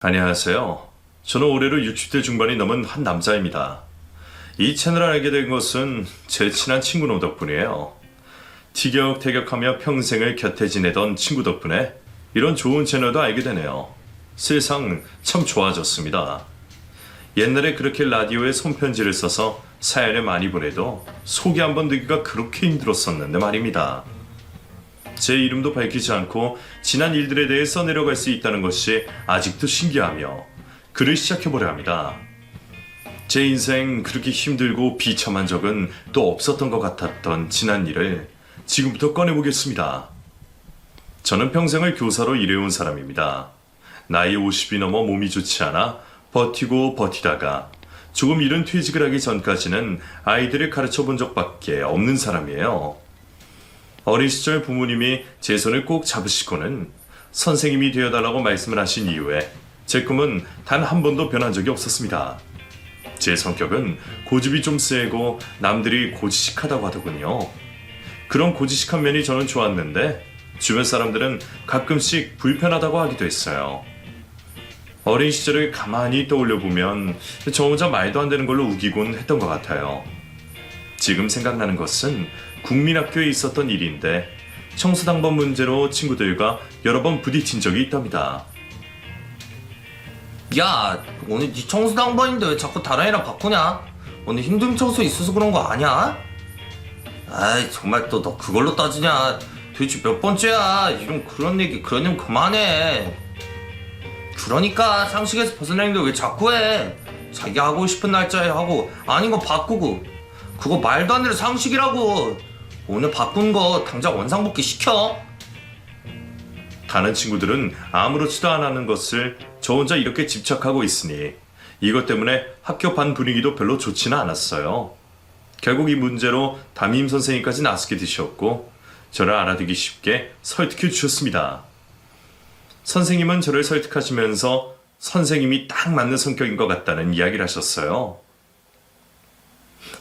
안녕하세요. 저는 올해로 60대 중반이 넘은 한 남자입니다. 이 채널을 알게 된 것은 제 친한 친구 놈 덕분이에요. 티격태격하며 평생을 곁에 지내던 친구 덕분에 이런 좋은 채널도 알게 되네요. 세상 참 좋아졌습니다. 옛날에 그렇게 라디오에 손편지를 써서 사연을 많이 보내도 소개 한번 듣기가 그렇게 힘들었었는데 말입니다. 제 이름도 밝히지 않고 지난 일들에 대해 써내려갈 수 있다는 것이 아직도 신기하며 글을 시작해보려 합니다. 제 인생 그렇게 힘들고 비참한 적은 또 없었던 것 같았던 지난 일을 지금부터 꺼내보겠습니다. 저는 평생을 교사로 일해온 사람입니다. 나이 50이 넘어 몸이 좋지 않아 버티고 버티다가 조금 이른 퇴직을 하기 전까지는 아이들을 가르쳐 본 적밖에 없는 사람이에요. 어린 시절 부모님이 제 손을 꼭 잡으시고는 선생님이 되어달라고 말씀을 하신 이후에 제 꿈은 단 한 번도 변한 적이 없었습니다. 제 성격은 고집이 좀 세고 남들이 고지식하다고 하더군요. 그런 고지식한 면이 저는 좋았는데 주변 사람들은 가끔씩 불편하다고 하기도 했어요. 어린 시절을 가만히 떠올려보면 저 혼자 말도 안 되는 걸로 우기곤 했던 것 같아요. 지금 생각나는 것은 국민학교에 있었던 일인데 청소당번 문제로 친구들과 여러 번 부딪힌 적이 있답니다. 야, 오늘 네 청소당번인데 왜 자꾸 다른 애랑 바꾸냐? 오늘 힘든 청소 있어서 그런 거 아니야? 아이, 정말 또 너 그걸로 따지냐? 도대체 몇 번째야? 이런 그런 얘기 그러면 그만해. 그러니까 상식에서 벗어나는데 왜 자꾸 해? 자기 하고 싶은 날짜에 하고 아닌 거 바꾸고. 그거 말도 안 되는 상식이라고. 오늘 바꾼 거 당장 원상복귀 시켜. 다른 친구들은 아무렇지도 않은 것을 저 혼자 이렇게 집착하고 있으니 이것 때문에 학교 반 분위기도 별로 좋지는 않았어요. 결국 이 문제로 담임 선생님까지 나서게 되셨고 저를 알아두기 쉽게 설득해 주셨습니다. 선생님은 저를 설득하시면서 선생님이 딱 맞는 성격인 것 같다는 이야기를 하셨어요.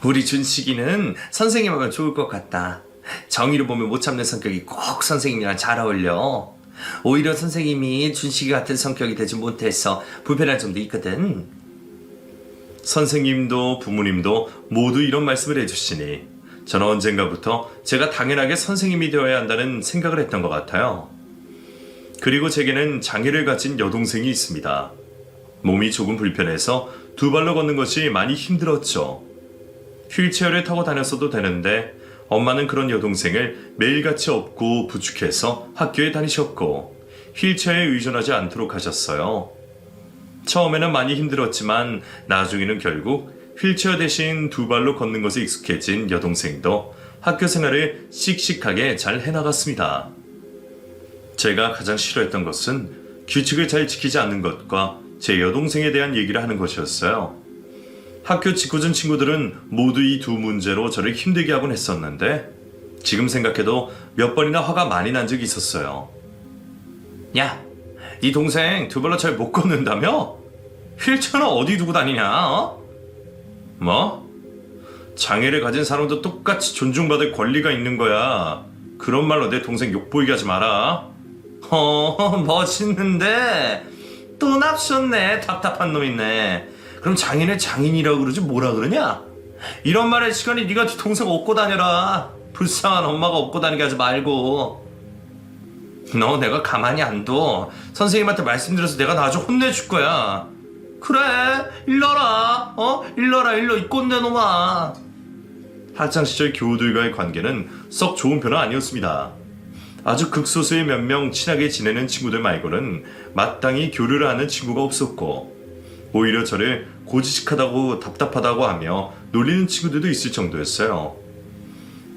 우리 준식이는 선생님하면 좋을 것 같다. 정의를 보면 못 참는 성격이 꼭 선생님이랑 잘 어울려. 오히려 선생님이 준식이 같은 성격이 되지 못해서 불편한 점도 있거든. 선생님도 부모님도 모두 이런 말씀을 해주시니 저는 언젠가부터 제가 당연하게 선생님이 되어야 한다는 생각을 했던 것 같아요. 그리고 제게는 장애를 가진 여동생이 있습니다. 몸이 조금 불편해서 두 발로 걷는 것이 많이 힘들었죠. 휠체어를 타고 다녔어도 되는데 엄마는 그런 여동생을 매일같이 업고 부축해서 학교에 다니셨고 휠체어에 의존하지 않도록 하셨어요. 처음에는 많이 힘들었지만 나중에는 결국 휠체어 대신 두 발로 걷는 것에 익숙해진 여동생도 학교 생활을 씩씩하게 잘 해나갔습니다. 제가 가장 싫어했던 것은 규칙을 잘 지키지 않는 것과 제 여동생에 대한 얘기를 하는 것이었어요. 학교 짓궂은 친구들은 모두 이 두 문제로 저를 힘들게 하곤 했었는데 지금 생각해도 몇 번이나 화가 많이 난 적이 있었어요. 야, 네 동생 두 발로 잘 못 걷는다며? 휠체어는 어디 두고 다니냐? 어? 뭐? 장애를 가진 사람도 똑같이 존중받을 권리가 있는 거야. 그런 말로 내 동생 욕보이게 하지 마라. 멋있는데 또 납셨네. 답답한 놈 있네. 그럼 장인을 장인이라고 그러지 뭐라 그러냐? 이런 말할 시간에 네가 네 동생 업고 다녀라. 불쌍한 엄마가 업고 다니게 하지 말고. 너 내가 가만히 안 둬. 선생님한테 말씀드려서 내가 나중에 혼내줄 거야. 그래, 일러라. 일러라, 일러 이 꼰대 놈아. 학창시절 교우들과의 관계는 썩 좋은 편은 아니었습니다. 아주 극소수의 몇 명 친하게 지내는 친구들 말고는 마땅히 교류를 하는 친구가 없었고 오히려 저를 고지식하다고 답답하다고 하며 놀리는 친구들도 있을 정도였어요.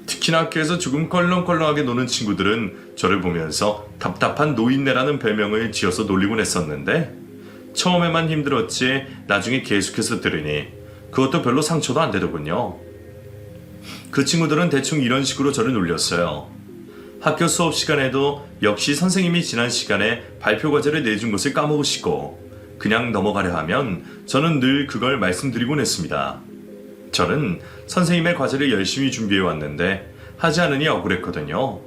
특히나 학교에서 조금 껄렁껄렁하게 노는 친구들은 저를 보면서 답답한 노인네라는 별명을 지어서 놀리곤 했었는데 처음에만 힘들었지 나중에 계속해서 들으니 그것도 별로 상처도 안 되더군요. 그 친구들은 대충 이런 식으로 저를 놀렸어요. 학교 수업 시간에도 역시 선생님이 지난 시간에 발표 과제를 내준 것을 까먹으시고 그냥 넘어가려 하면 저는 늘 그걸 말씀드리곤 했습니다. 저는 선생님의 과제를 열심히 준비해 왔는데 하지 않으니 억울했거든요.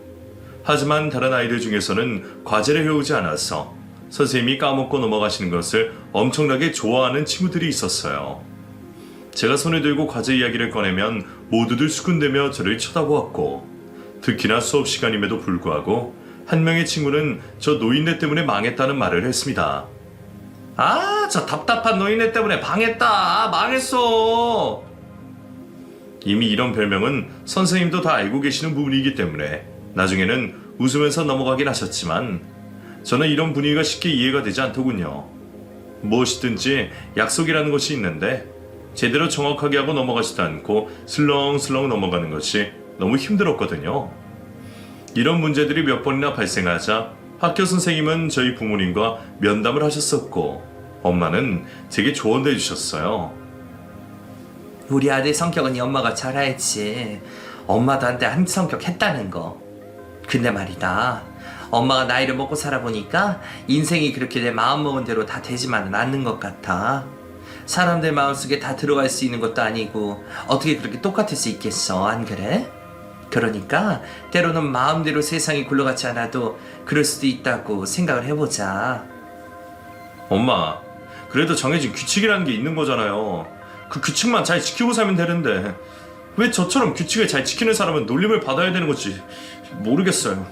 하지만 다른 아이들 중에서는 과제를 해오지 않아서 선생님이 까먹고 넘어가시는 것을 엄청나게 좋아하는 친구들이 있었어요. 제가 손에 들고 과제 이야기를 꺼내면 모두들 수군대며 저를 쳐다보았고, 특히나 수업 시간임에도 불구하고 한 명의 친구는 저 노인네 때문에 망했다는 말을 했습니다. 아, 저 답답한 노인네 때문에 망했어. 이미 이런 별명은 선생님도 다 알고 계시는 부분이기 때문에 나중에는 웃으면서 넘어가긴 하셨지만, 저는 이런 분위기가 쉽게 이해가 되지 않더군요. 무엇이든지 약속이라는 것이 있는데 제대로 정확하게 하고 넘어가지도 않고 슬렁슬렁 넘어가는 것이 너무 힘들었거든요. 이런 문제들이 몇 번이나 발생하자 학교 선생님은 저희 부모님과 면담을 하셨었고, 엄마는 제게 조언도 해주셨어요. 우리 아들 성격은 네 엄마가 잘 알지. 엄마도 한때 한 성격 했다는 거. 근데 말이다, 엄마가 나이를 먹고 살아보니까 인생이 그렇게 내 마음먹은 대로 다 되지만은 않는 것 같아. 사람들 마음속에 다 들어갈 수 있는 것도 아니고 어떻게 그렇게 똑같을 수 있겠어, 안 그래? 그러니까 때로는 마음대로 세상이 굴러가지 않아도 그럴 수도 있다고 생각을 해보자. 엄마, 그래도 정해진 규칙이라는 게 있는 거잖아요. 그 규칙만 잘 지키고 살면 되는데 왜 저처럼 규칙을 잘 지키는 사람은 놀림을 받아야 되는 건지 모르겠어요.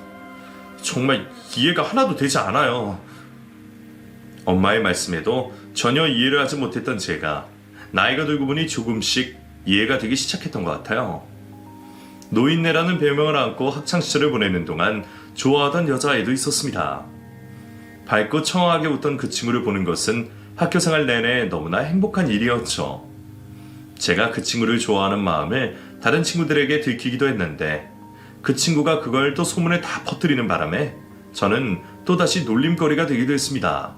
정말 이해가 하나도 되지 않아요. 엄마의 말씀에도 전혀 이해를 하지 못했던 제가 나이가 들고 보니 조금씩 이해가 되기 시작했던 것 같아요. 노인네라는 별명을 안고 학창시절을 보내는 동안 좋아하던 여자아이도 있었습니다. 밝고 청아하게 웃던 그 친구를 보는 것은 학교생활 내내 너무나 행복한 일이었죠. 제가 그 친구를 좋아하는 마음을 다른 친구들에게 들키기도 했는데, 그 친구가 그걸 또 소문에 다 퍼뜨리는 바람에 저는 또다시 놀림거리가 되기도 했습니다.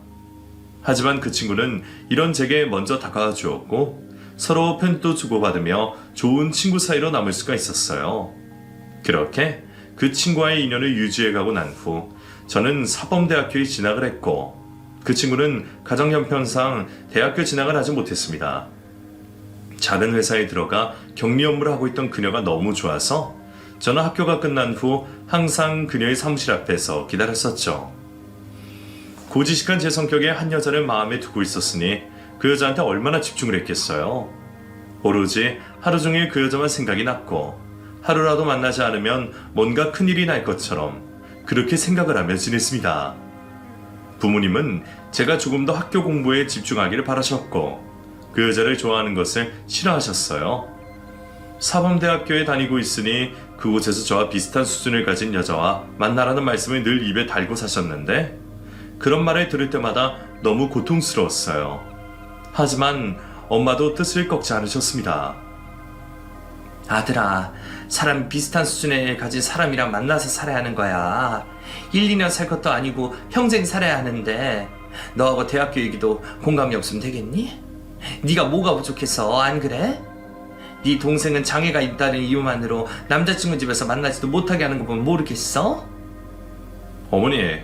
하지만 그 친구는 이런 제게 먼저 다가와 주었고, 서로 편도 주고받으며 좋은 친구 사이로 남을 수가 있었어요. 그렇게 그 친구와의 인연을 유지해가고 난 후 저는 사범대학교에 진학을 했고, 그 친구는 가정 형편상 대학교 진학을 하지 못했습니다. 작은 회사에 들어가 격리 업무를 하고 있던 그녀가 너무 좋아서 저는 학교가 끝난 후 항상 그녀의 사무실 앞에서 기다렸었죠. 고지식한 제 성격에 한 여자를 마음에 두고 있었으니 그 여자한테 얼마나 집중을 했겠어요. 오로지 하루 종일 그 여자만 생각이 났고, 하루라도 만나지 않으면 뭔가 큰일이 날 것처럼 그렇게 생각을 하며 지냈습니다. 부모님은 제가 조금 더 학교 공부에 집중하기를 바라셨고, 그 여자를 좋아하는 것을 싫어하셨어요. 사범대학교에 다니고 있으니 그곳에서 저와 비슷한 수준을 가진 여자와 만나라는 말씀을 늘 입에 달고 사셨는데, 그런 말을 들을 때마다 너무 고통스러웠어요. 하지만 엄마도 뜻을 꺾지 않으셨습니다. 아들아, 사람 비슷한 수준에 가진 사람이랑 만나서 살아야 하는 거야. 1, 2년 살 것도 아니고 평생 살아야 하는데 너하고 대학교 얘기도 공감이 없으면 되겠니? 네가 뭐가 부족해서, 안 그래? 네 동생은 장애가 있다는 이유만으로 남자친구 집에서 만나지도 못하게 하는 거 보면 모르겠어? 어머니,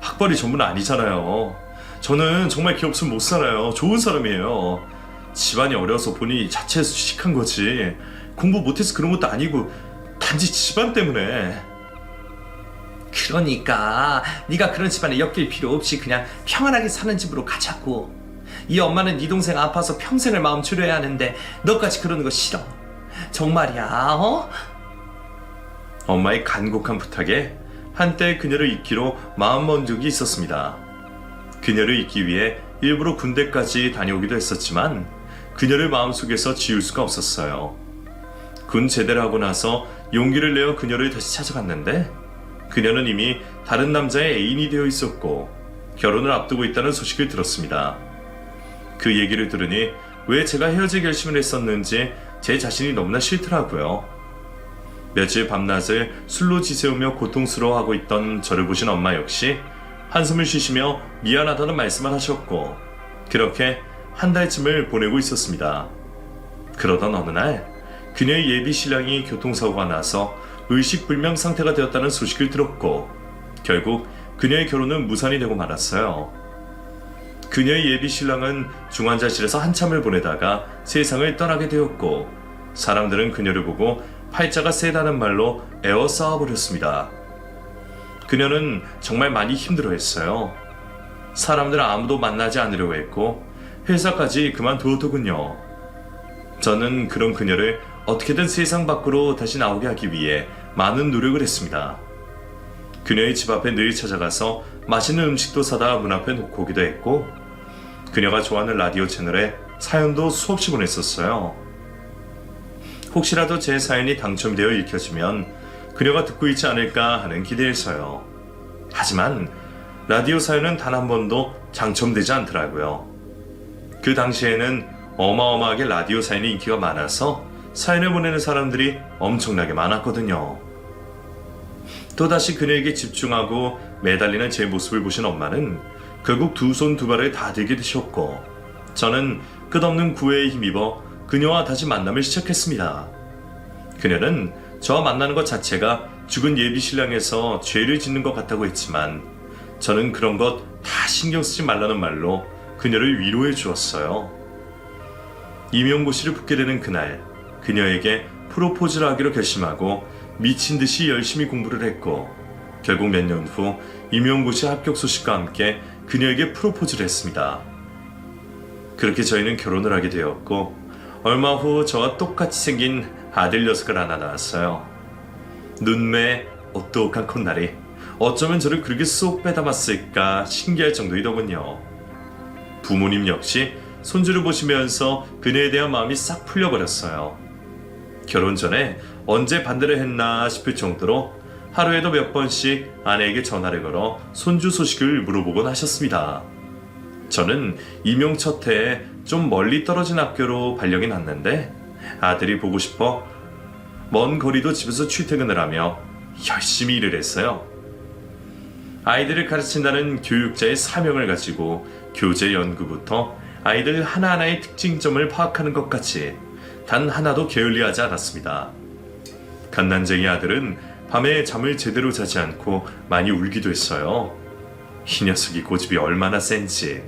학벌이 전부는 아니잖아요. 저는 정말 기 없으면 못 살아요. 좋은 사람이에요. 집안이 어려서 본인이 자취해서 취직한 거지, 공부 못해서 그런 것도 아니고 단지 집안 때문에. 그러니까 네가 그런 집안에 엮일 필요 없이 그냥 평안하게 사는 집으로 가자고. 이 엄마는 네 동생 아파서 평생을 마음 졸여야 하는데 너까지 그러는 거 싫어. 정말이야, 어? 엄마의 간곡한 부탁에 한때 그녀를 잊기로 마음먹은 적이 있었습니다. 그녀를 잊기 위해 일부러 군대까지 다녀오기도 했었지만 그녀를 마음속에서 지울 수가 없었어요. 군 제대를 하고 나서 용기를 내어 그녀를 다시 찾아갔는데, 그녀는 이미 다른 남자의 애인이 되어 있었고 결혼을 앞두고 있다는 소식을 들었습니다. 그 얘기를 들으니 왜 제가 헤어질 결심을 했었는지 제 자신이 너무나 싫더라고요. 며칠 밤낮을 술로 지새우며 고통스러워하고 있던 저를 보신 엄마 역시 한숨을 쉬시며 미안하다는 말씀을 하셨고, 그렇게 한 달쯤을 보내고 있었습니다. 그러던 어느 날 그녀의 예비 신랑이 교통사고가 나서 의식불명 상태가 되었다는 소식을 들었고, 결국 그녀의 결혼은 무산이 되고 말았어요. 그녀의 예비 신랑은 중환자실에서 한참을 보내다가 세상을 떠나게 되었고, 사람들은 그녀를 보고 팔자가 세다는 말로 에워싸워버렸습니다. 그녀는 정말 많이 힘들어했어요. 사람들 아무도 만나지 않으려고 했고 회사까지 그만두었더군요. 저는 그런 그녀를 어떻게든 세상 밖으로 다시 나오게 하기 위해 많은 노력을 했습니다. 그녀의 집 앞에 늘 찾아가서 맛있는 음식도 사다 문 앞에 놓고 오기도 했고 그녀가 좋아하는 라디오 채널에 사연도 수없이 보냈었어요. 혹시라도 제 사연이 당첨되어 읽혀지면 그녀가 듣고 있지 않을까 하는 기대에서요. 하지만 라디오 사연은 단 한 번도 당첨되지 않더라고요. 그 당시에는 어마어마하게 라디오 사연이 인기가 많아서 사연을 보내는 사람들이 엄청나게 많았거든요. 또다시 그녀에게 집중하고 매달리는 제 모습을 보신 엄마는 결국 두 손 두 발을 다 들게 되셨고 저는 끝없는 구애에 힘입어 그녀와 다시 만남을 시작했습니다. 그녀는 저와 만나는 것 자체가 죽은 예비 신랑에서 죄를 짓는 것 같다고 했지만 저는 그런 것 다 신경 쓰지 말라는 말로 그녀를 위로해 주었어요. 임용고시를 붙게 되는 그날 그녀에게 프로포즈를 하기로 결심하고 미친 듯이 열심히 공부를 했고 결국 몇 년 후 임용고시 합격 소식과 함께 그녀에게 프로포즈를 했습니다. 그렇게 저희는 결혼을 하게 되었고 얼마 후 저와 똑같이 생긴 아들 녀석을 하나 낳았어요. 눈매 오똑한 콧날이 어쩌면 저를 그렇게 쏙 빼닮았을까 신기할 정도이더군요. 부모님 역시 손주를 보시면서 그녀에 대한 마음이 싹 풀려버렸어요. 결혼 전에 언제 반대를 했나 싶을 정도로 하루에도 몇 번씩 아내에게 전화를 걸어 손주 소식을 물어보곤 하셨습니다. 저는 임용 첫 해에 좀 멀리 떨어진 학교로 발령이 났는데 아들이 보고 싶어 먼 거리도 집에서 출퇴근을 하며 열심히 일을 했어요. 아이들을 가르친다는 교육자의 사명을 가지고 교재 연구부터 아이들 하나하나의 특징점을 파악하는 것까지 단 하나도 게을리하지 않았습니다. 갓난쟁이 아들은 밤에 잠을 제대로 자지 않고 많이 울기도 했어요. 이 녀석이 고집이 얼마나 센지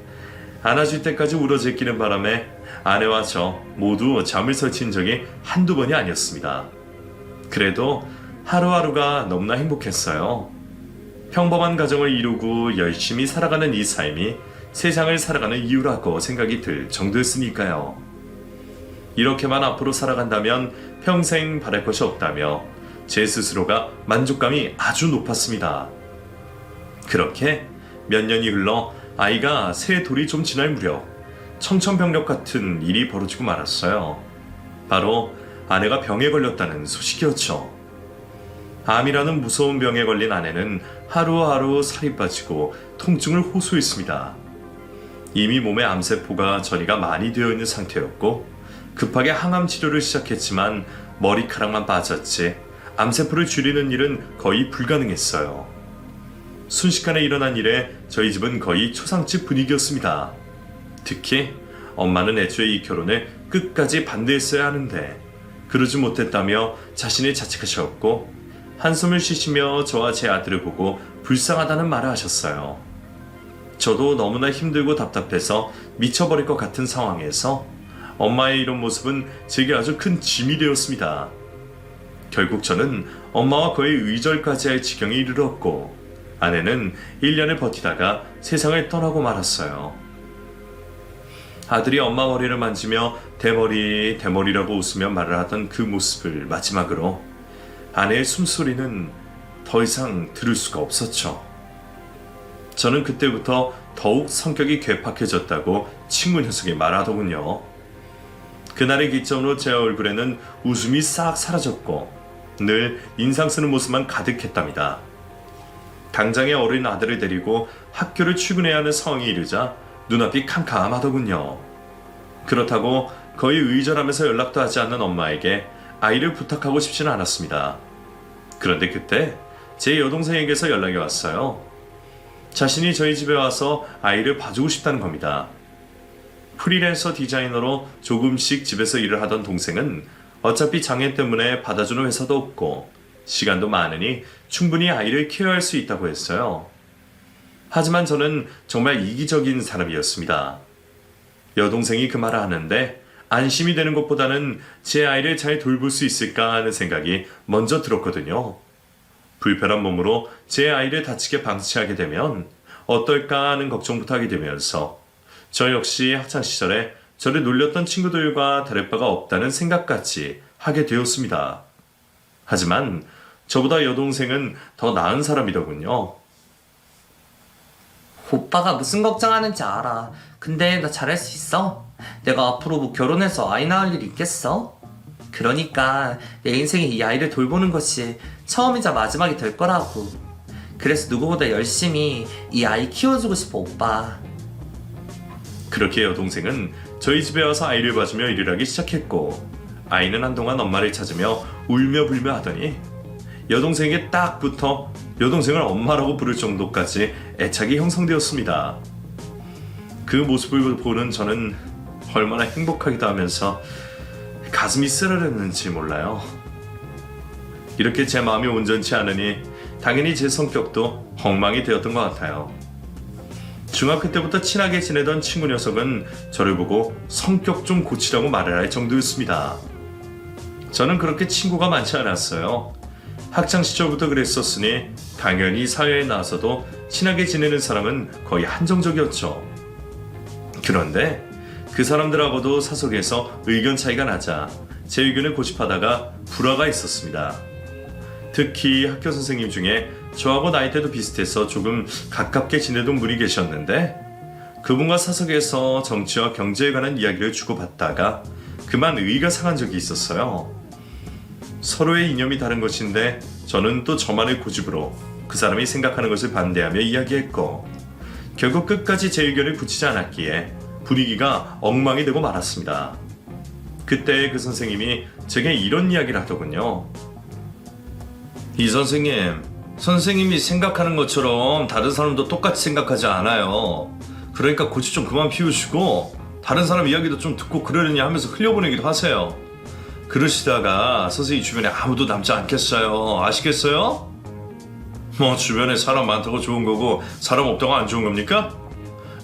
안아줄 때까지 울어 제끼는 바람에 아내와 저 모두 잠을 설친 적이 한두 번이 아니었습니다. 그래도 하루하루가 너무나 행복했어요. 평범한 가정을 이루고 열심히 살아가는 이 삶이 세상을 살아가는 이유라고 생각이 들 정도였으니까요. 이렇게만 앞으로 살아간다면 평생 바랄 것이 없다며 제 스스로가 만족감이 아주 높았습니다. 그렇게 몇 년이 흘러 아이가 새 돌이 좀 지날 무렵 청천벽력 같은 일이 벌어지고 말았어요. 바로 아내가 병에 걸렸다는 소식이었죠. 암이라는 무서운 병에 걸린 아내는 하루하루 살이 빠지고 통증을 호소했습니다. 이미 몸에 암세포가 전이가 많이 되어 있는 상태였고 급하게 항암 치료를 시작했지만 머리카락만 빠졌지 암세포를 줄이는 일은 거의 불가능했어요. 순식간에 일어난 일에 저희 집은 거의 초상집 분위기였습니다. 특히 엄마는 애초에 이 결혼을 끝까지 반대했어야 하는데 그러지 못했다며 자신을 자책하셨고 한숨을 쉬시며 저와 제 아들을 보고 불쌍하다는 말을 하셨어요. 저도 너무나 힘들고 답답해서 미쳐버릴 것 같은 상황에서 엄마의 이런 모습은 제게 아주 큰 짐이 되었습니다. 결국 저는 엄마와 거의 의절까지 할 지경에 이르렀고 아내는 1년을 버티다가 세상을 떠나고 말았어요. 아들이 엄마 머리를 만지며 대머리라고 웃으며 말을 하던 그 모습을 마지막으로 아내의 숨소리는 더 이상 들을 수가 없었죠. 저는 그때부터 더욱 성격이 괴팍해졌다고 친구 녀석이 말하더군요. 그날의 기점으로 제 얼굴에는 웃음이 싹 사라졌고 늘 인상 쓰는 모습만 가득했답니다. 당장에 어린 아들을 데리고 학교를 출근해야 하는 상황이 이르자 눈앞이 캄캄하더군요. 그렇다고 거의 의절하면서 연락도 하지 않는 엄마에게 아이를 부탁하고 싶지는 않았습니다. 그런데 그때 제 여동생에게서 연락이 왔어요. 자신이 저희 집에 와서 아이를 봐주고 싶다는 겁니다. 프리랜서 디자이너로 조금씩 집에서 일을 하던 동생은 어차피 장애 때문에 받아주는 회사도 없고 시간도 많으니 충분히 아이를 케어할 수 있다고 했어요. 하지만 저는 정말 이기적인 사람이었습니다. 여동생이 그 말을 하는데 안심이 되는 것보다는 제 아이를 잘 돌볼 수 있을까 하는 생각이 먼저 들었거든요. 불편한 몸으로 제 아이를 다치게 방치하게 되면 어떨까 하는 걱정부터 하게 되면서 저 역시 학창시절에 저를 놀렸던 친구들과 다를 바가 없다는 생각까지 하게 되었습니다. 하지만 저보다 여동생은 더 나은 사람이더군요. 오빠가 무슨 걱정하는지 알아. 근데 나 잘할 수 있어. 내가 앞으로 뭐 결혼해서 아이 낳을 일 있겠어? 그러니까 내 인생에 이 아이를 돌보는 것이 처음이자 마지막이 될 거라고. 그래서 누구보다 열심히 이 아이 키워주고 싶어, 오빠. 그렇게 여동생은 저희 집에 와서 아이를 봐주며 일을 하기 시작했고, 아이는 한동안 엄마를 찾으며 울며 불며 하더니 여동생에게 딱 붙어 여동생을 엄마라고 부를 정도까지 애착이 형성되었습니다. 그 모습을 보는 저는 얼마나 행복하기도 하면서 가슴이 쓰라렸는지 몰라요. 이렇게 제 마음이 온전치 않으니 당연히 제 성격도 엉망이 되었던 것 같아요. 중학교 때부터 친하게 지내던 친구 녀석은 저를 보고 성격 좀 고치라고 말을 할 정도였습니다. 저는 그렇게 친구가 많지 않았어요. 학창시절부터 그랬었으니 당연히 사회에 나와서도 친하게 지내는 사람은 거의 한정적이었죠. 그런데 그 사람들하고도 사석에서 의견 차이가 나자 제 의견을 고집하다가 불화가 있었습니다. 특히 학교 선생님 중에 저하고 나이대도 비슷해서 조금 가깝게 지내던 분이 계셨는데, 그분과 사석에서 정치와 경제에 관한 이야기를 주고받다가 그만 의의가 상한 적이 있었어요. 서로의 이념이 다른 것인데 저는 또 저만의 고집으로 그 사람이 생각하는 것을 반대하며 이야기했고, 결국 끝까지 제 의견을 굳히지 않았기에 분위기가 엉망이 되고 말았습니다. 그때 그 선생님이 제게 이런 이야기를 하더군요. 이 선생님이 생각하는 것처럼 다른 사람도 똑같이 생각하지 않아요. 그러니까 고집 좀 그만 피우시고 다른 사람 이야기도 좀 듣고 그러려니 하면서 흘려보내기도 하세요. 그러시다가 선생님 주변에 아무도 남지 않겠어요. 아시겠어요? 뭐 주변에 사람 많다고 좋은 거고 사람 없다고 안 좋은 겁니까?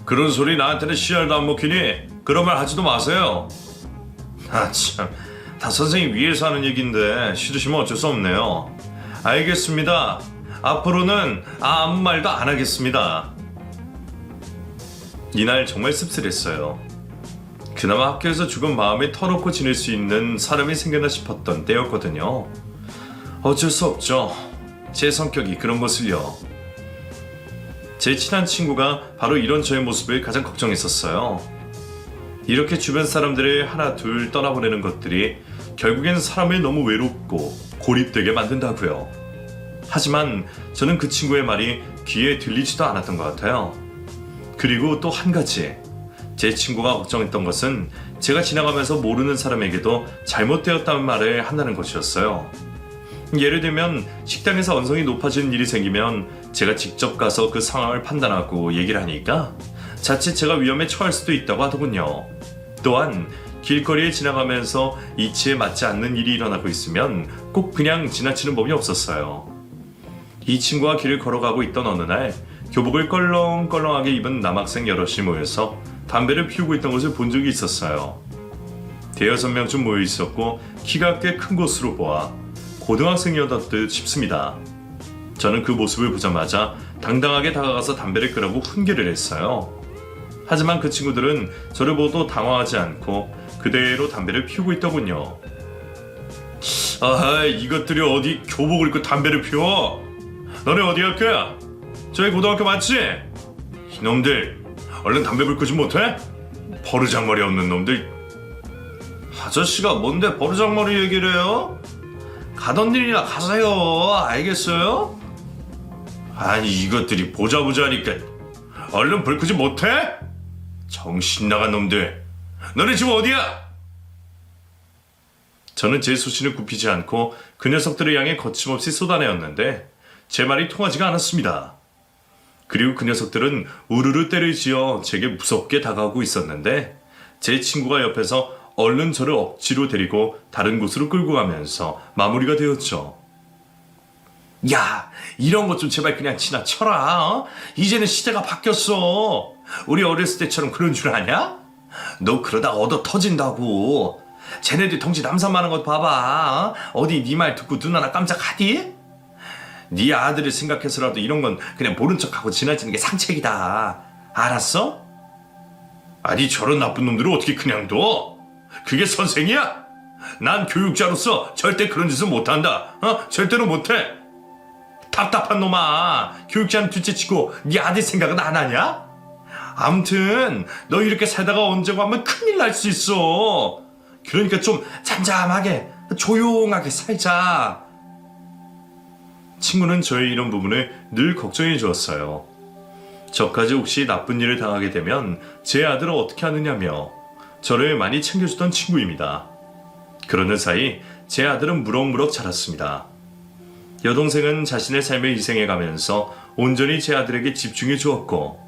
그런 소리 나한테는 씨알도 안 먹히니 그런 말 하지도 마세요. 아 참, 다 선생님 위해서 하는 얘기인데 싫으시면 어쩔 수 없네요. 알겠습니다. 앞으로는 아무 말도 안 하겠습니다. 이날 정말 씁쓸했어요. 그나마 학교에서 조금 마음에 터놓고 지낼 수 있는 사람이 생겼나 싶었던 때였거든요. 어쩔 수 없죠. 제 성격이 그런 것을요. 제 친한 친구가 바로 이런 저의 모습을 가장 걱정했었어요. 이렇게 주변 사람들을 하나 둘 떠나보내는 것들이 결국엔 사람을 너무 외롭고 고립되게 만든다고요. 하지만 저는 그 친구의 말이 귀에 들리지도 않았던 것 같아요. 그리고 또 한 가지, 제 친구가 걱정했던 것은 제가 지나가면서 모르는 사람에게도 잘못되었다는 말을 한다는 것이었어요. 예를 들면 식당에서 언성이 높아지는 일이 생기면 제가 직접 가서 그 상황을 판단하고 얘기를 하니까 자칫 제가 위험에 처할 수도 있다고 하더군요. 또한 길거리에 지나가면서 이치에 맞지 않는 일이 일어나고 있으면 꼭 그냥 지나치는 법이 없었어요. 이 친구와 길을 걸어가고 있던 어느 날 교복을 껄렁껄렁하게 입은 남학생 여럿이 모여서 담배를 피우고 있던 것을 본 적이 있었어요. 대여섯 명쯤 모여 있었고 키가 꽤 큰 것으로 보아 고등학생이었던 싶습니다. 저는 그 모습을 보자마자 당당하게 다가가서 담배를 끄라고 훈계를 했어요. 하지만 그 친구들은 저를 보고 당황하지 않고 그대로 담배를 피우고 있더군요. 아, 이것들이 어디 교복을 입고 담배를 피워? 너네 어디 학교야? 저희 고등학교 맞지? 이놈들 얼른 담배 불 끄지 못해? 버르장머리 없는 놈들. 아저씨가 뭔데 버르장머리 얘기를 해요? 가던 일이나 가세요. 알겠어요? 아니 이것들이 보자보자니까 얼른 불 끄지 못해? 정신 나간 놈들. 너네 집 어디야? 저는 제 수신을 굽히지 않고 그 녀석들을 향해 거침없이 쏟아내었는데 제 말이 통하지가 않았습니다. 그리고 그 녀석들은 우르르 때를 지어 제게 무섭게 다가오고 있었는데 제 친구가 옆에서 얼른 저를 억지로 데리고 다른 곳으로 끌고 가면서 마무리가 되었죠. 야, 이런 것 좀 제발 그냥 지나쳐라. 어? 이제는 시대가 바뀌었어. 우리 어렸을 때처럼 그런 줄 아냐? 너 그러다 얻어 터진다고. 쟤네들 덩치 남산만한 것 봐봐. 어? 어디 네 말 듣고 눈 하나 깜짝하디? 네 아들을 생각해서라도 이런 건 그냥 모른 척하고 지나치는 게 상책이다. 알았어? 아니 저런 나쁜 놈들을 어떻게 그냥 둬? 그게 선생이야? 난 교육자로서 절대 그런 짓은 못한다. 절대로 못해. 답답한 놈아. 교육자는 둘째치고 네 아들 생각은 안 하냐? 암튼 너 이렇게 살다가 언젠가 하면 큰일 날 수 있어. 그러니까 좀 잠잠하게 조용하게 살자. 친구는 저의 이런 부분을 늘 걱정해 주었어요. 저까지 혹시 나쁜 일을 당하게 되면 제 아들을 어떻게 하느냐며 저를 많이 챙겨주던 친구입니다. 그러는 사이 제 아들은 무럭무럭 자랐습니다. 여동생은 자신의 삶을 희생해가면서 온전히 제 아들에게 집중해 주었고,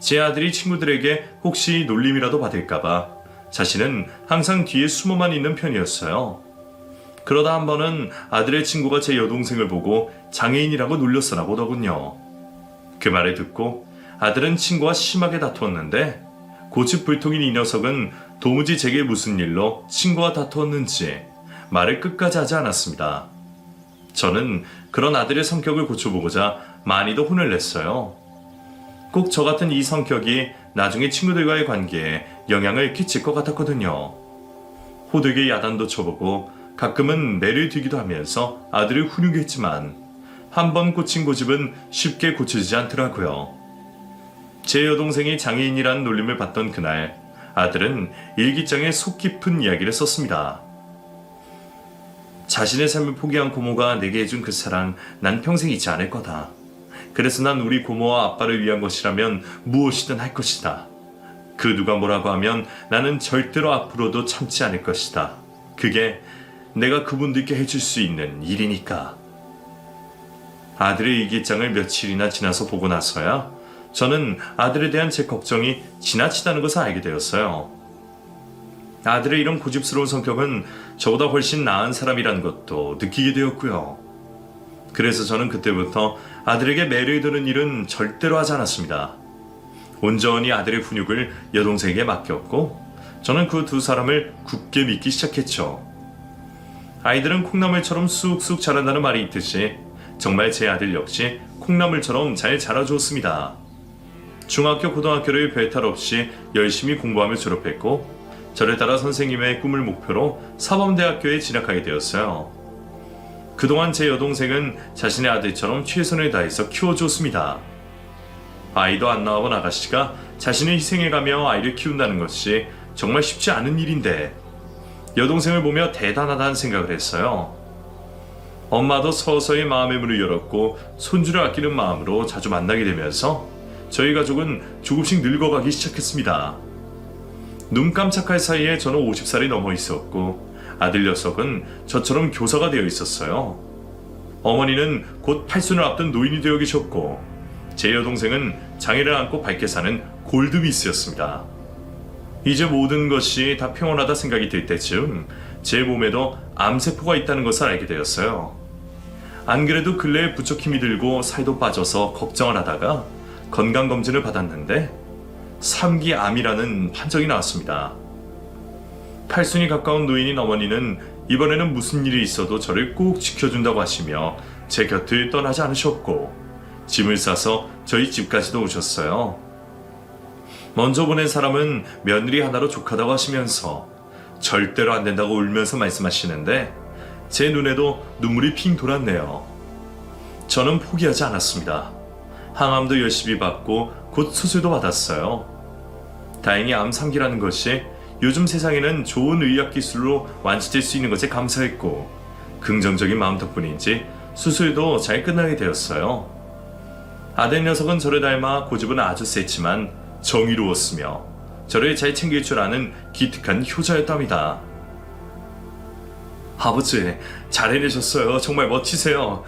제 아들이 친구들에게 혹시 놀림이라도 받을까봐 자신은 항상 뒤에 숨어만 있는 편이었어요. 그러다 한 번은 아들의 친구가 제 여동생을 보고 장애인이라고 놀렸으나 보더군요. 그 말을 듣고 아들은 친구와 심하게 다투었는데, 고집불통인 이 녀석은 도무지 제게 무슨 일로 친구와 다투었는지 말을 끝까지 하지 않았습니다. 저는 그런 아들의 성격을 고쳐보고자 많이도 혼을 냈어요. 꼭 저 같은 이 성격이 나중에 친구들과의 관계에 영향을 끼칠 것 같았거든요. 호되게 야단도 쳐보고 가끔은 매를 들기도 하면서 아들을 훈육했지만 한 번 꽂힌 고집은 쉽게 고쳐지지 않더라고요. 제 여동생이 장애인이라는 놀림을 받던 그날, 아들은 일기장에 속 깊은 이야기를 썼습니다. 자신의 삶을 포기한 고모가 내게 해준 그 사랑, 난 평생 잊지 않을 거다. 그래서 난 우리 고모와 아빠를 위한 것이라면 무엇이든 할 것이다. 그 누가 뭐라고 하면 나는 절대로 앞으로도 참지 않을 것이다. 그게 내가 그분들께 해줄 수 있는 일이니까. 아들의 일기장을 며칠이나 지나서 보고 나서야 저는 아들에 대한 제 걱정이 지나치다는 것을 알게 되었어요. 아들의 이런 고집스러운 성격은 저보다 훨씬 나은 사람이라는 것도 느끼게 되었고요. 그래서 저는 그때부터 아들에게 매를 드는 일은 절대로 하지 않았습니다. 온전히 아들의 훈육을 여동생에게 맡겼고, 저는 그 두 사람을 굳게 믿기 시작했죠. 아이들은 콩나물처럼 쑥쑥 자란다는 말이 있듯이 정말 제 아들 역시 콩나물처럼 잘 자라주었습니다. 중학교, 고등학교를 별탈 없이 열심히 공부하며 졸업했고, 저를 따라 선생님의 꿈을 목표로 사범대학교에 진학하게 되었어요. 그동안 제 여동생은 자신의 아들처럼 최선을 다해서 키워주었습니다. 아이도 안 낳아본 아가씨가 자신을 희생해가며 아이를 키운다는 것이 정말 쉽지 않은 일인데, 여동생을 보며 대단하다는 생각을 했어요. 엄마도 서서히 마음의 문을 열었고 손주를 아끼는 마음으로 자주 만나게 되면서 저희 가족은 조금씩 늙어가기 시작했습니다. 눈 깜짝할 사이에 저는 50살이 넘어 있었고, 아들 녀석은 저처럼 교사가 되어 있었어요. 어머니는 곧 팔순을 앞둔 노인이 되어 계셨고, 제 여동생은 장애를 안고 밝게 사는 골드미스였습니다. 이제 모든 것이 다 평온하다 생각이 들 때쯤 제 몸에도 암세포가 있다는 것을 알게 되었어요. 안 그래도 근래에 부쩍 힘이 들고 살도 빠져서 걱정을 하다가 건강검진을 받았는데 3기 암이라는 판정이 나왔습니다. 팔순이 가까운 노인인 어머니는 이번에는 무슨 일이 있어도 저를 꼭 지켜준다고 하시며 제 곁을 떠나지 않으셨고, 짐을 싸서 저희 집까지도 오셨어요. 먼저 보낸 사람은 며느리 하나로 족하다고 하시면서 절대로 안 된다고 울면서 말씀하시는데 제 눈에도 눈물이 핑 돌았네요. 저는 포기하지 않았습니다. 항암도 열심히 받고 곧 수술도 받았어요. 다행히 암 3기라는 것이 요즘 세상에는 좋은 의학 기술로 완치될 수 있는 것에 감사했고, 긍정적인 마음 덕분인지 수술도 잘 끝나게 되었어요. 아들 녀석은 저를 닮아 고집은 아주 셌지만 정의로웠으며 저를 잘 챙길 줄 아는 기특한 효자였답니다. 아버지, 잘 해내셨어요. 정말 멋지세요.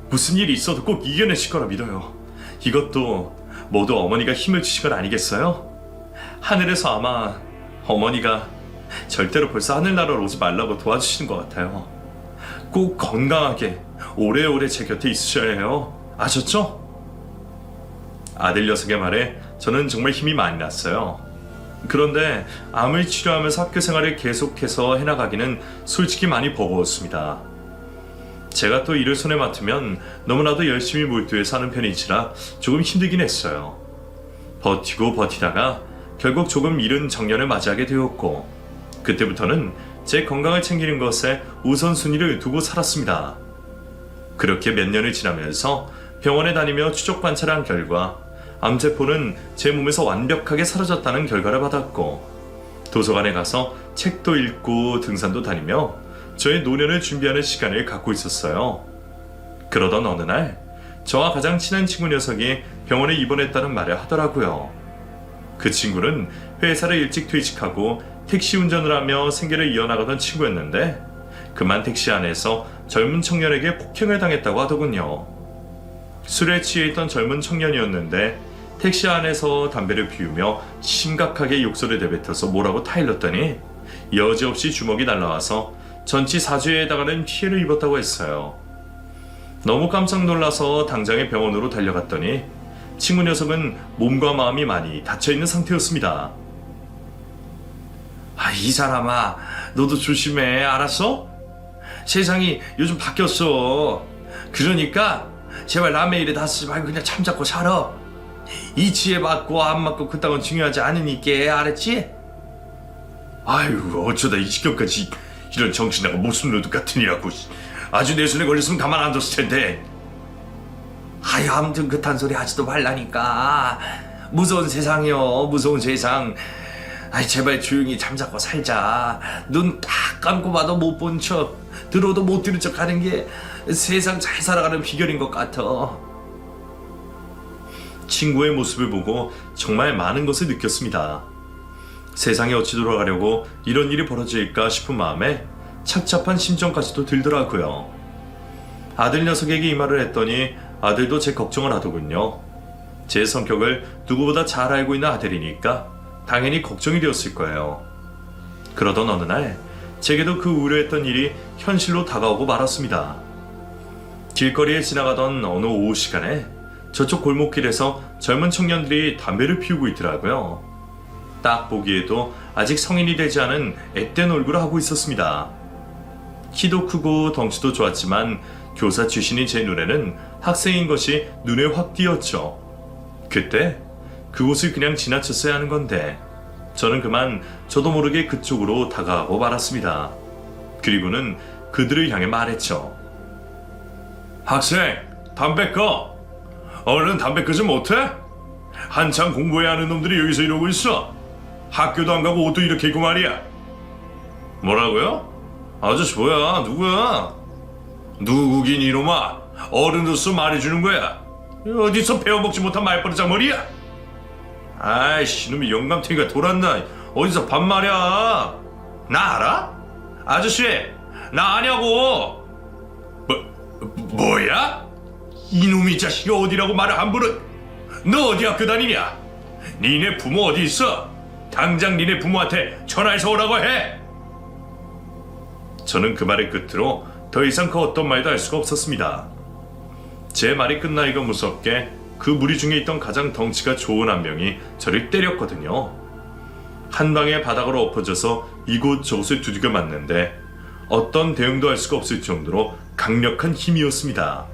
무슨 일이 있어도 꼭 이겨내실 거라 믿어요. 이것도 모두 어머니가 힘을 주신 건 아니겠어요? 하늘에서 아마 어머니가 절대로 벌써 하늘나라로 오지 말라고 도와주시는 것 같아요. 꼭 건강하게 오래오래 제 곁에 있으셔야 해요. 아셨죠? 아들 녀석의 말에 저는 정말 힘이 많이 났어요. 그런데 암을 치료하면서 학교 생활을 계속해서 해나가기는 솔직히 많이 버거웠습니다. 제가 또 일을 손에 맡으면 너무나도 열심히 몰두해서 하는 편인지라 조금 힘들긴 했어요. 버티고 버티다가 결국 조금 이른 정년을 맞이하게 되었고, 그때부터는 제 건강을 챙기는 것에 우선순위를 두고 살았습니다. 그렇게 몇 년을 지나면서 병원에 다니며 추적 관찰을 한 결과 암세포는 제 몸에서 완벽하게 사라졌다는 결과를 받았고, 도서관에 가서 책도 읽고 등산도 다니며 저의 노년을 준비하는 시간을 갖고 있었어요. 그러던 어느 날 저와 가장 친한 친구 녀석이 병원에 입원했다는 말을 하더라고요. 그 친구는 회사를 일찍 퇴직하고 택시 운전을 하며 생계를 이어나가던 친구였는데, 그만 택시 안에서 젊은 청년에게 폭행을 당했다고 하더군요. 술에 취해 있던 젊은 청년이었는데 택시 안에서 담배를 피우며 심각하게 욕설을 내뱉어서 뭐라고 타일렀더니 여지없이 주먹이 날라와서 전치 4주에 해당하는 피해를 입었다고 했어요. 너무 깜짝 놀라서 당장에 병원으로 달려갔더니 친구 녀석은 몸과 마음이 많이 다쳐있는 상태였습니다. 이 사람아, 너도 조심해, 알았어? 세상이 요즘 바뀌었어. 그러니까 제발 남의 일에 다쓰지 말고 그냥 참 잡고 살아. 이치에 맞고 안 맞고 그딴 건 중요하지 않으니까, 알았지? 아유, 어쩌다 이 지경까지 이런 정신나가 목숨 노릇 같은 일하고 아주 내 손에 걸렸으면 가만 안 뒀을 텐데. 아무튼 그딴 소리 하지도 말라니까. 무서운 세상이요, 무서운 세상. 제발 조용히 잠자고 살자. 눈 딱 감고 봐도 못 본 척, 들어도 못 들은 척 하는 게 세상 잘 살아가는 비결인 것 같아. 친구의 모습을 보고 정말 많은 것을 느꼈습니다. 세상이 어찌 돌아가려고 이런 일이 벌어질까 싶은 마음에 착잡한 심정까지도 들더라고요. 아들 녀석에게 이 말을 했더니 아들도 제 걱정을 하더군요. 제 성격을 누구보다 잘 알고 있는 아들이니까 당연히 걱정이 되었을 거예요. 그러던 어느 날 제게도 그 우려했던 일이 현실로 다가오고 말았습니다. 길거리에 지나가던 어느 오후 시간에 저쪽 골목길에서 젊은 청년들이 담배를 피우고 있더라고요. 딱 보기에도 아직 성인이 되지 않은 앳된 얼굴을 하고 있었습니다. 키도 크고 덩치도 좋았지만 교사 출신인 제 눈에는 학생인 것이 눈에 확 띄었죠. 그때 그곳을 그냥 지나쳤어야 하는 건데 저는 그만 저도 모르게 그쪽으로 다가가고 말았습니다. 그리고는 그들을 향해 말했죠. 학생, 담배 꺼! 얼른 담배 끄지 못해? 한창 공부해야 하는 놈들이 여기서 이러고 있어. 학교도 안 가고 옷도 이렇게 입고 말이야. 뭐라고요? 아저씨 뭐야? 누구야? 누구긴 이놈아. 어른으로서 말해주는 거야. 어디서 배워먹지 못한 말버릇 장머리야? 아이씨, 이놈이 영감탱이가 돌았나. 어디서 반말이야. 나 알아? 아저씨, 나 아냐고. 뭐야? 이놈이 자식이 어디라고 말을 함부로. 너 어디 학교 다니냐? 니네 부모 어디 있어? 당장 니네 부모한테 전화해서 오라고 해. 저는 그 말을 끝으로 더 이상 그 어떤 말도 할 수가 없었습니다. 제 말이 끝나기가 무섭게 그 무리 중에 있던 가장 덩치가 좋은 한 명이 저를 때렸거든요. 한 방에 바닥으로 엎어져서 이곳저곳을 두들겨 맞는데 어떤 대응도 할 수가 없을 정도로 강력한 힘이었습니다.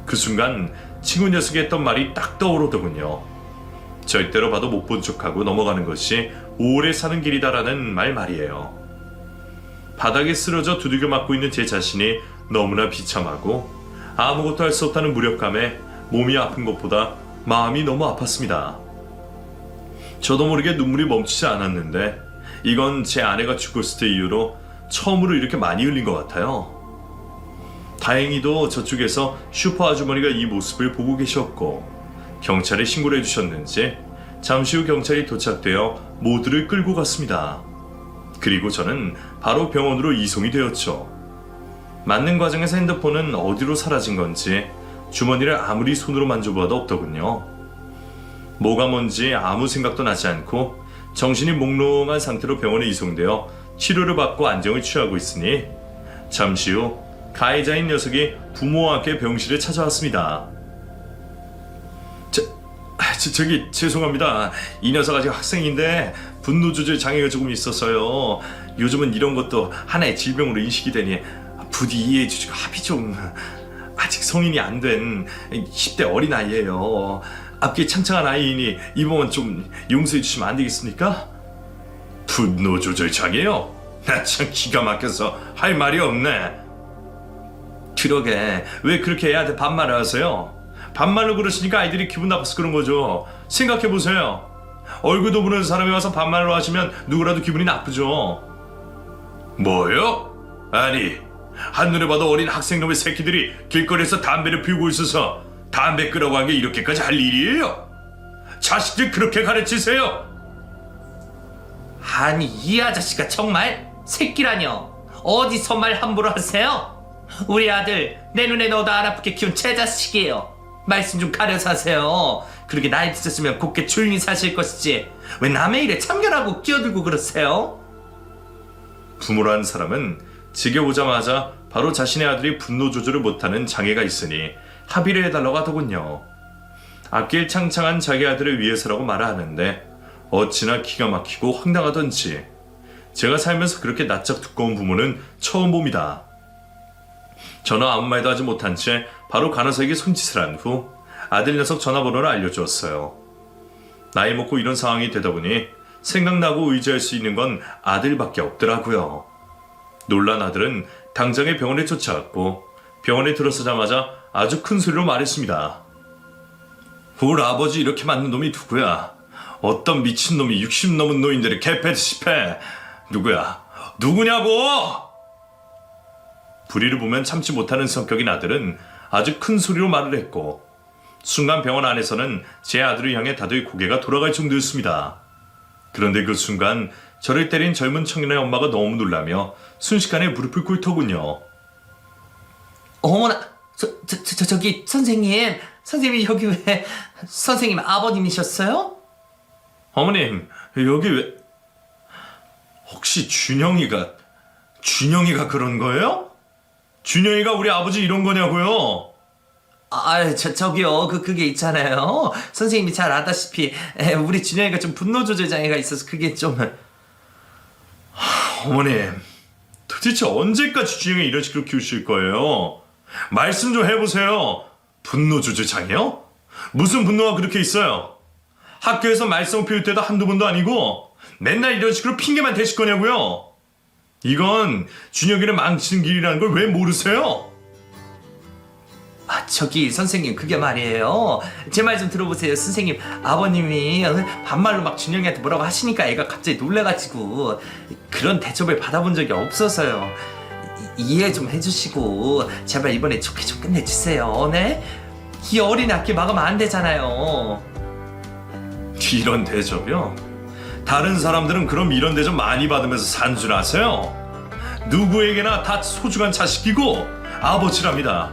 그 순간 친구 녀석이 했던 말이 딱 떠오르더군요. 절대로 봐도 못 본 척하고 넘어가는 것이 오래 사는 길이다라는 말이에요. 바닥에 쓰러져 두들겨 맞고 있는 제 자신이 너무나 비참하고 아무것도 할 수 없다는 무력감에 몸이 아픈 것보다 마음이 너무 아팠습니다. 저도 모르게 눈물이 멈추지 않았는데 이건 제 아내가 죽었을 때 이후로 처음으로 이렇게 많이 흘린 것 같아요. 다행히도 저쪽에서 슈퍼 아주머니가 이 모습을 보고 계셨고 경찰에 신고를 해주셨는지 잠시 후 경찰이 도착되어 모두를 끌고 갔습니다. 그리고 저는 바로 병원으로 이송이 되었죠. 맞는 과정에서 핸드폰은 어디로 사라진 건지 주머니를 아무리 손으로 만져보아도 없더군요. 뭐가 뭔지 아무 생각도 나지 않고 정신이 몽롱한 상태로 병원에 이송되어 치료를 받고 안정을 취하고 있으니 잠시 후 가해자인 녀석이 부모와 함께 병실에 찾아왔습니다. 저기 죄송합니다. 이 녀석 아직 학생인데 분노 조절 장애가 조금 있었어요. 요즘은 이런 것도 하나의 질병으로 인식이 되니 부디 이해해주시고 합의 좀. 아직 성인이 안 된 10대 어린 아이예요. 앞뒤 창창한 아이이니 이번만 좀 용서해 주시면 안 되겠습니까? 분노 조절 장애요? 나 참 기가 막혀서 할 말이 없네. 그러게 왜 그렇게 애한테 반말을 하세요? 반말로 그러시니까 아이들이 기분 나빠서 그런 거죠. 생각해보세요. 얼굴도 모르는 사람이 와서 반말로 하시면 누구라도 기분이 나쁘죠. 뭐요? 아니 한눈에 봐도 어린 학생놈의 새끼들이 길거리에서 담배를 피우고 있어서 담배 끄라고 한 게 이렇게까지 할 일이에요? 자식들 그렇게 가르치세요? 아니 이 아저씨가 정말 새끼라뇨. 어디서 말 함부로 하세요? 우리 아들 내 눈에 넣어도 안 아프게 키운 제 자식이에요. 말씀 좀 가려서 하세요. 그렇게 나이 드셨으면 곱게 조용히 사실 것이지 왜 남의 일에 참견하고 끼어들고 그러세요? 부모라는 사람은 지겨오자마자 바로 자신의 아들이 분노 조절을 못하는 장애가 있으니 합의를 해달라고 하더군요. 앞길 창창한 자기 아들을 위해서라고 말하는데 어찌나 기가 막히고 황당하던지 제가 살면서 그렇게 낯짝 두꺼운 부모는 처음 봅니다. 저는 아무 말도 하지 못한 채 바로 간호사에게 손짓을 한 후 아들 녀석 전화번호를 알려주었어요. 나이 먹고 이런 상황이 되다 보니 생각나고 의지할 수 있는 건 아들밖에 없더라고요. 놀란 아들은 당장에 병원에 쫓아갔고 병원에 들어서자마자 아주 큰 소리로 말했습니다. 우리 아버지 이렇게 맞는 놈이 누구야? 어떤 미친놈이 60 넘은 노인들을 개패듯이 패. 누구야? 누구냐고! 불의를 보면 참지 못하는 성격인 아들은 아주 큰 소리로 말을 했고 순간 병원 안에서는 제 아들을 향해 다들 고개가 돌아갈 정도였습니다. 그런데 그 순간 저를 때린 젊은 청년의 엄마가 너무 놀라며 순식간에 무릎을 꿇더군요. 어머나 저기 선생님이 여기 왜 선생님 아버님이셨어요? 어머님 여기 왜... 혹시 준영이가 그런 거예요? 준영이가 우리 아버지 이런 거냐고요? 저기요 그게 있잖아요. 선생님이 잘 아다시피 우리 준영이가 좀 분노 조절 장애가 있어서 그게 좀... 어머님 도대체 언제까지 준영이 이런 식으로 키우실 거예요? 말씀 좀 해보세요. 분노 조절 장애요? 무슨 분노가 그렇게 있어요? 학교에서 말썽 피울 때도 한두 번도 아니고 맨날 이런 식으로 핑계만 대실 거냐고요? 이건 준혁이를 망치는 길이라는 걸 왜 모르세요? 저기 선생님 그게 말이에요. 제 말 좀 들어보세요. 선생님 아버님이 반말로 막 준영이한테 뭐라고 하시니까 애가 갑자기 놀래가지고 그런 대접을 받아본 적이 없어서요. 이해 좀 해주시고 제발 이번에 좋게 좀 끝내주세요. 네? 이 어린 악기 막으면 안 되잖아요. 이런 대접이요? 다른 사람들은 그럼 이런 대접 많이 받으면서 산 줄 아세요? 누구에게나 다 소중한 자식이고 아버지랍니다.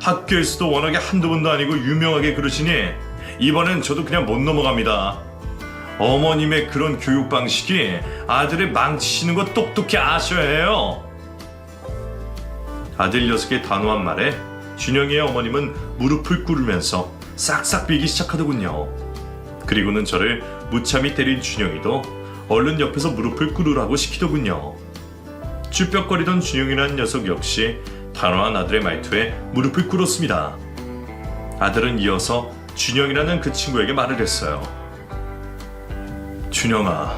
학교에서도 워낙에 한두 번도 아니고 유명하게 그러시니 이번엔 저도 그냥 못 넘어갑니다. 어머님의 그런 교육 방식이 아들을 망치시는 거 똑똑히 아셔야 해요. 아들 녀석의 단호한 말에 준영이의 어머님은 무릎을 꿇으면서 싹싹 빌기 시작하더군요. 그리고는 저를 무참히 때린 준영이도 얼른 옆에서 무릎을 꿇으라고 시키더군요. 쭈뼛거리던 준영이라는 녀석 역시 단호한 아들의 말투에 무릎을 꿇었습니다. 아들은 이어서 준영이라는 그 친구에게 말을 했어요. 준영아,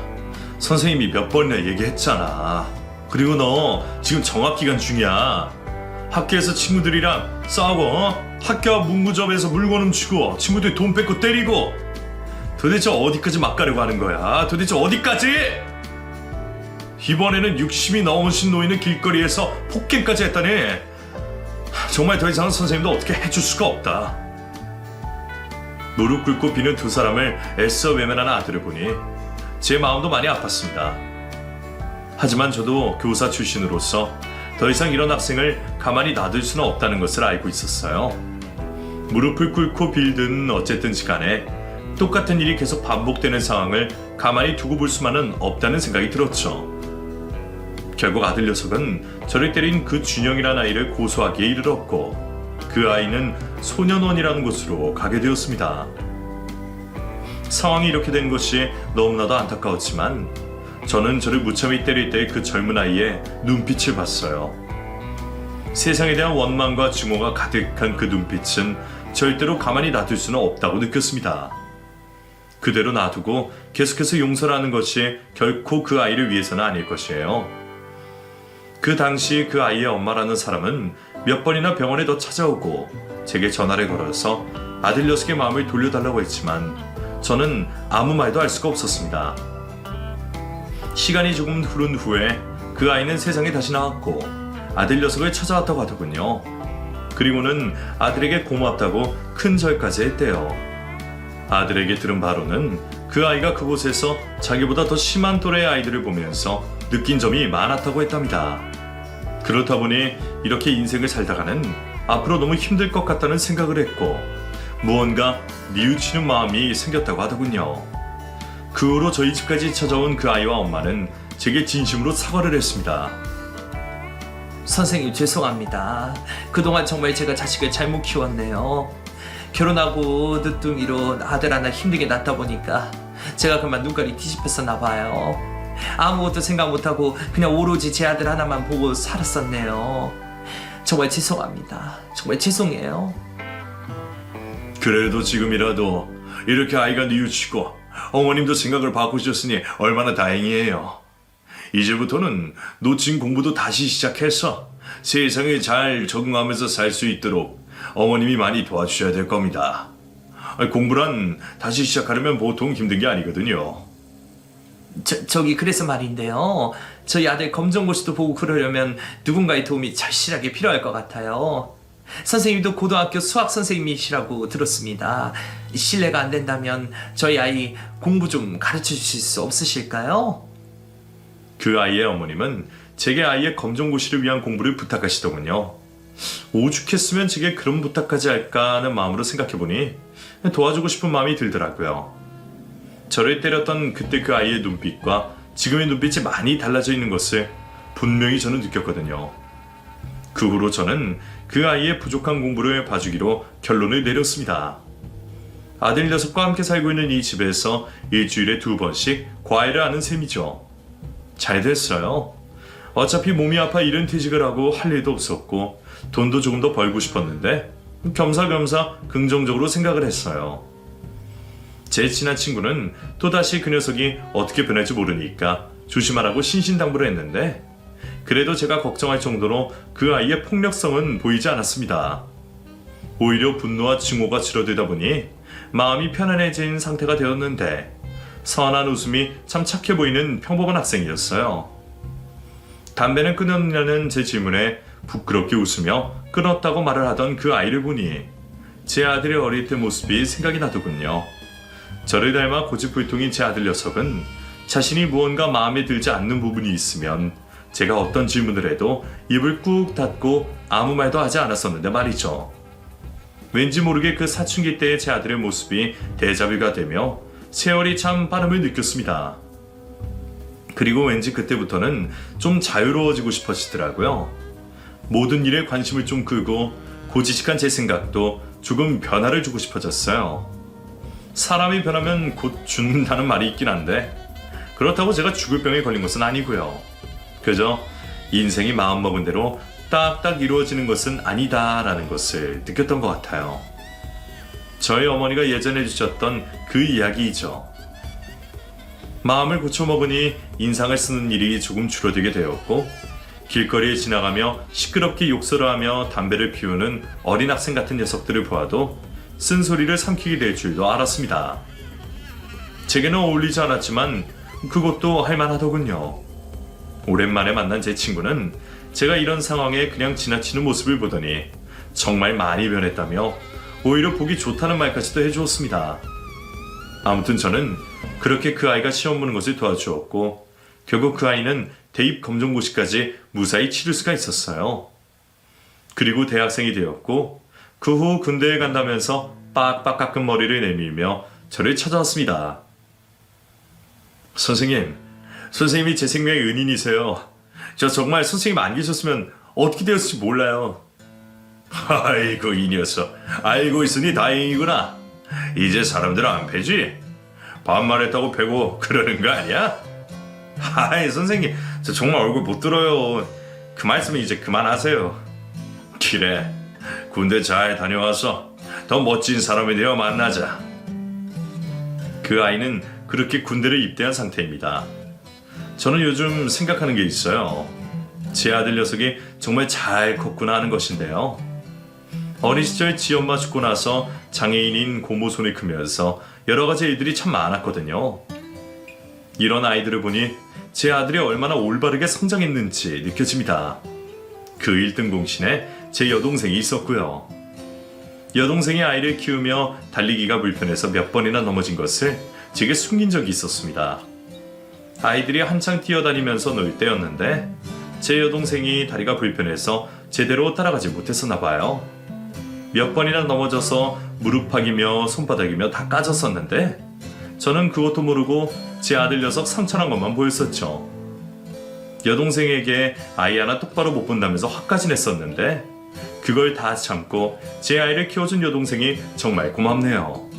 선생님이 몇 번이나 얘기했잖아. 그리고 너 지금 정학기간 중이야. 학교에서 친구들이랑 싸우고 학교 앞 문구점에서 물건 훔치고 친구들 돈 뺏고 때리고 도대체 어디까지 막 가려고 하는 거야? 도대체 어디까지? 이번에는 60이 넘으신 노인은 길거리에서 폭행까지 했다니 정말 더 이상은 선생님도 어떻게 해줄 수가 없다. 무릎 꿇고 비는 두 사람을 애써 외면하는 아들을 보니 제 마음도 많이 아팠습니다. 하지만 저도 교사 출신으로서 더 이상 이런 학생을 가만히 놔둘 수는 없다는 것을 알고 있었어요. 무릎을 꿇고 빌든 어쨌든지 간에 똑같은 일이 계속 반복되는 상황을 가만히 두고 볼 수만은 없다는 생각이 들었죠. 결국 아들 녀석은 저를 때린 그 준영이라는 아이를 고소하기에 이르렀고 그 아이는 소년원이라는 곳으로 가게 되었습니다. 상황이 이렇게 된 것이 너무나도 안타까웠지만 저는 저를 무참히 때릴 때 그 젊은 아이의 눈빛을 봤어요. 세상에 대한 원망과 증오가 가득한 그 눈빛은 절대로 가만히 놔둘 수는 없다고 느꼈습니다. 그대로 놔두고 계속해서 용서를 하는 것이 결코 그 아이를 위해서는 아닐 것이에요. 그 당시 그 아이의 엄마라는 사람은 몇 번이나 병원에 더 찾아오고 제게 전화를 걸어서 아들 녀석의 마음을 돌려달라고 했지만 저는 아무 말도 할 수가 없었습니다. 시간이 조금 흐른 후에 그 아이는 세상에 다시 나왔고 아들 녀석을 찾아왔다고 하더군요. 그리고는 아들에게 고맙다고 큰 절까지 했대요. 아들에게 들은 바로는 그 아이가 그곳에서 자기보다 더 심한 또래의 아이들을 보면서 느낀 점이 많았다고 했답니다. 그렇다 보니 이렇게 인생을 살다가는 앞으로 너무 힘들 것 같다는 생각을 했고 무언가 뉘우치는 마음이 생겼다고 하더군요. 그 후로 저희 집까지 찾아온 그 아이와 엄마는 제게 진심으로 사과를 했습니다. 선생님 죄송합니다. 그동안 정말 제가 자식을 잘못 키웠네요. 결혼하고 늦둥이로 아들 하나 힘들게 낳다 보니까 제가 그만 눈깔이 뒤집혔었나 봐요. 아무것도 생각 못하고 그냥 오로지 제 아들 하나만 보고 살았었네요. 정말 죄송합니다. 정말 죄송해요. 그래도 지금이라도 이렇게 아이가 뉘우치고 어머님도 생각을 바꾸셨으니 얼마나 다행이에요. 이제부터는 놓친 공부도 다시 시작해서 세상에 잘 적응하면서 살 수 있도록 어머님이 많이 도와주셔야 될 겁니다. 공부란 다시 시작하려면 보통 힘든 게 아니거든요. 저기 그래서 말인데요. 저희 아들 검정고시도 보고 그러려면 누군가의 도움이 절실하게 필요할 것 같아요. 선생님도 고등학교 수학 선생님이시라고 들었습니다. 실례가 안 된다면 저희 아이 공부 좀 가르쳐 주실 수 없으실까요? 그 아이의 어머님은 제게 아이의 검정고시를 위한 공부를 부탁하시더군요. 오죽했으면 제게 그런 부탁까지 할까 하는 마음으로 생각해보니 도와주고 싶은 마음이 들더라고요. 저를 때렸던 그때 그 아이의 눈빛과 지금의 눈빛이 많이 달라져 있는 것을 분명히 저는 느꼈거든요. 그 후로 저는 그 아이의 부족한 공부를 봐주기로 결론을 내렸습니다. 아들 녀석과 함께 살고 있는 이 집에서 일주일에 2번씩 과외를 하는 셈이죠. 잘 됐어요. 어차피 몸이 아파 이른 퇴직을 하고 할 일도 없었고 돈도 조금 더 벌고 싶었는데 겸사겸사 긍정적으로 생각을 했어요. 제 친한 친구는 또다시 그 녀석이 어떻게 변할지 모르니까 조심하라고 신신당부를 했는데 그래도 제가 걱정할 정도로 그 아이의 폭력성은 보이지 않았습니다. 오히려 분노와 증오가 줄어들다 보니 마음이 편안해진 상태가 되었는데 선한 웃음이 참 착해 보이는 평범한 학생이었어요. 담배는 끊었냐는 제 질문에 부끄럽게 웃으며 끊었다고 말을 하던 그 아이를 보니 제 아들의 어릴 때 모습이 생각이 나더군요. 저를 닮아 고집불통인 제 아들 녀석은 자신이 무언가 마음에 들지 않는 부분이 있으면 제가 어떤 질문을 해도 입을 꾹 닫고 아무 말도 하지 않았었는데 말이죠. 왠지 모르게 그 사춘기 때의 제 아들의 모습이 데자뷰가 되며 세월이 참 빠름을 느꼈습니다. 그리고 왠지 그때부터는 좀 자유로워지고 싶어지더라고요. 모든 일에 관심을 좀 끄고 고지식한 제 생각도 조금 변화를 주고 싶어졌어요. 사람이 변하면 곧 죽는다는 말이 있긴 한데 그렇다고 제가 죽을 병에 걸린 것은 아니고요. 그저 인생이 마음먹은 대로 딱딱 이루어지는 것은 아니다라는 것을 느꼈던 것 같아요. 저희 어머니가 예전에 해주셨던 그 이야기이죠. 마음을 고쳐먹으니 인상을 쓰는 일이 조금 줄어들게 되었고 길거리에 지나가며 시끄럽게 욕설을 하며 담배를 피우는 어린 학생 같은 녀석들을 보아도 쓴소리를 삼키게 될 줄도 알았습니다. 제게는 어울리지 않았지만 그것도 할만하더군요. 오랜만에 만난 제 친구는 제가 이런 상황에 그냥 지나치는 모습을 보더니 정말 많이 변했다며 오히려 보기 좋다는 말까지도 해주었습니다. 아무튼 저는 그렇게 그 아이가 시험 보는 것을 도와주었고 결국 그 아이는 대입 검정고시까지 무사히 치를 수가 있었어요. 그리고 대학생이 되었고 그 후 군대에 간다면서 빡빡 깎은 머리를 내밀며 저를 찾아왔습니다. 선생님이 제 생명의 은인이세요. 저 정말 선생님 안 계셨으면 어떻게 되었을지 몰라요. 아이고 이 녀석 알고 있으니 다행이구나. 이제 사람들 안 패지? 반말했다고 패고 그러는 거 아니야? 아이 선생님 저 정말 얼굴 못 들어요. 그 말씀은 이제 그만하세요. 그래, 군대 잘 다녀와서 더 멋진 사람이 되어 만나자. 그 아이는 그렇게 군대를 입대한 상태입니다. 저는 요즘 생각하는 게 있어요. 제 아들 녀석이 정말 잘 컸구나 하는 것인데요. 어린 시절 지엄마 죽고 나서 장애인인 고모 손에 크면서 여러 가지 일들이 참 많았거든요. 이런 아이들을 보니 제 아들이 얼마나 올바르게 성장했는지 느껴집니다. 그 1등 공신에 제 여동생이 있었고요. 여동생이 아이를 키우며 달리기가 불편해서 몇 번이나 넘어진 것을 제게 숨긴 적이 있었습니다. 아이들이 한창 뛰어다니면서 놀 때였는데 제 여동생이 다리가 불편해서 제대로 따라가지 못했었나 봐요. 몇 번이나 넘어져서 무릎팍이며 손바닥이며 다 까졌었는데 저는 그것도 모르고 제 아들 녀석 상처난 것만 보였었죠. 여동생에게 아이 하나 똑바로 못 본다면서 화까지 냈었는데 그걸 다 참고 제 아이를 키워준 여동생이 정말 고맙네요.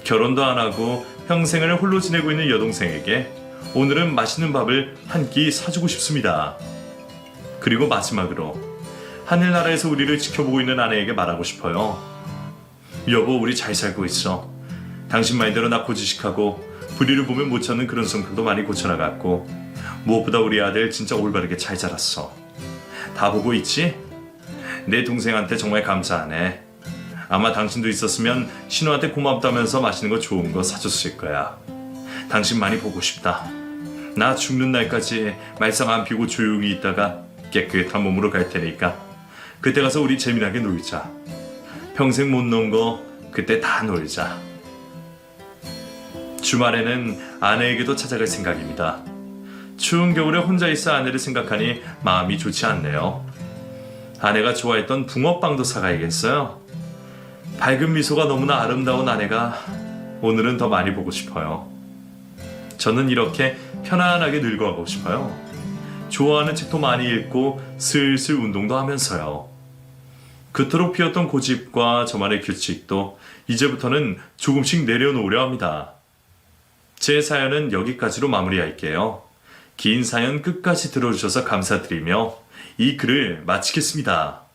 결혼도 안 하고 평생을 홀로 지내고 있는 여동생에게 오늘은 맛있는 밥을 한 끼 사주고 싶습니다. 그리고 마지막으로 하늘나라에서 우리를 지켜보고 있는 아내에게 말하고 싶어요. 여보, 우리 잘 살고 있어. 당신 말대로 나 고지식하고 불의를 보면 못 찾는 그런 성격도 많이 고쳐나갔고 무엇보다 우리 아들 진짜 올바르게 잘 자랐어. 다 보고 있지? 내 동생한테 정말 감사하네. 아마 당신도 있었으면 신우한테 고맙다면서 맛있는 거 좋은 거 사줬을 거야. 당신 많이 보고 싶다. 나 죽는 날까지 말썽 안 피고 조용히 있다가 깨끗한 몸으로 갈 테니까 그때 가서 우리 재미나게 놀자. 평생 못 논 거 그때 다 놀자. 주말에는 아내에게도 찾아갈 생각입니다. 추운 겨울에 혼자 있어 아내를 생각하니 마음이 좋지 않네요. 아내가 좋아했던 붕어빵도 사가야겠어요. 밝은 미소가 너무나 아름다운 아내가 오늘은 더 많이 보고 싶어요. 저는 이렇게 편안하게 늙어가고 싶어요. 좋아하는 책도 많이 읽고 슬슬 운동도 하면서요. 그토록 피웠던 고집과 저만의 규칙도 이제부터는 조금씩 내려놓으려 합니다. 제 사연은 여기까지로 마무리할게요. 긴 사연 끝까지 들어주셔서 감사드리며 이 글을 마치겠습니다.